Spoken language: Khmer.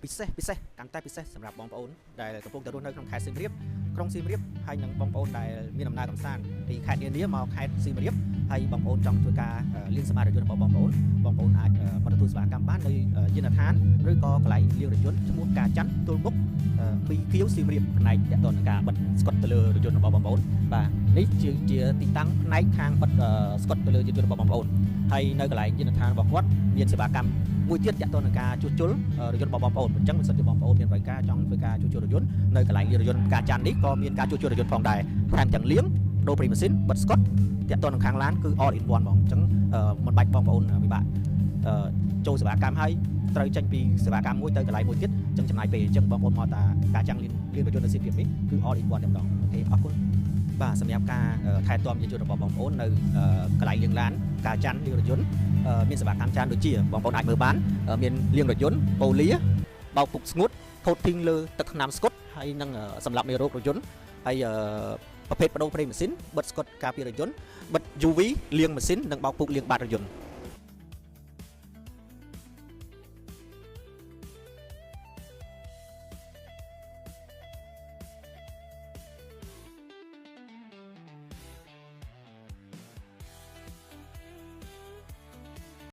ពិសេសកាន់តែពិសេសសម្រាប់បងប្អូនដែលកំពុងតែរស់នៅក្នុងខេត្តសៀមរាបក្រុងសៀមរាបហើយនិងបងប្អូនដែលមានដំណើរកម្សាន្តពីខេត្តនានាមកខេត្តសៀមរាបហើយបងប្អូនចង់ធ្វើការលាងសម្អាតរថយន្តរបស់បងប្អូនអាចមកទទួលសេវាកម្មបាននៅយានដ្ឋានឬក៏កន្លែងលាងរថយន្តឈ្មោះការច័ន្ទទល់មុខពីគៀវសៀមរាបផ្នែកទាក់ទងនឹងការបិទស្កុតទៅលើរថយន្តរបស់បងប្អូនបាទនេះជាទីតាំងផ្នែកខាងបិទស្កុតទៅលើរថយន្តរបស់បងប្អូនហើយនៅកន្លែងយានដ្ឋានរបស់គាត់មានសេវាកម្មមួយទៀតទាក់ទងនឹងការជួសជុលរថយន្តរបស់បងប្អូនអញ្ចឹងមិនសិនជាបងប្អូនមានប្រការចង់ធ្វើការជួសជុលរថយន្តនៅកន្លែងលាងរថយន្តការច័ន្ទនេះក៏មានការជួសជុលរថយន្តផងដែរថែមទាំងលាងដូរប្រេងម៉ាស៊ីនបិទស្កុតទាក់ទងនឹងខាងឡានគឺ all in one ហ្មងអញ្ចឹងមិនបាច់បងប្អូនពិបាកចូលសេវាកម្មហើយត្រូវចេញពីសេវាកម្មមួយទៅកន្លែងមួយទៀតអញ្ចឹងចំណាយពេលអញ្ចឹងបងប្អូនមកតាការចាំងលាងរថយន្តនៅសៀមរាបនេះគឺ all in one តែម្ដងអូខេអរគុណបាទសម្រាប់ការថែទាំយានយន្តរបស់បងប្អូននៅកន្លែងលាងឡានការច័ន្ទលាងរថយន្តមានសេវាកម្មច្រើនដូចជាបងប្អូនអាចមើលបានមានលាងរថយន្តប៉ូលាបោកពុកស្ងួតថូតធីងលើទឹកថ្នាំស្កុតហើយនិងសម្រាប់មេរោគរថយន្តហើយប្រភេទបដូរប្រេងម៉ាស៊ីនបិទស្កុតការពាររថយន្តបិទ UV លាងម៉ាស៊ីននិងបោកពុកលាងបាតរថយន្ត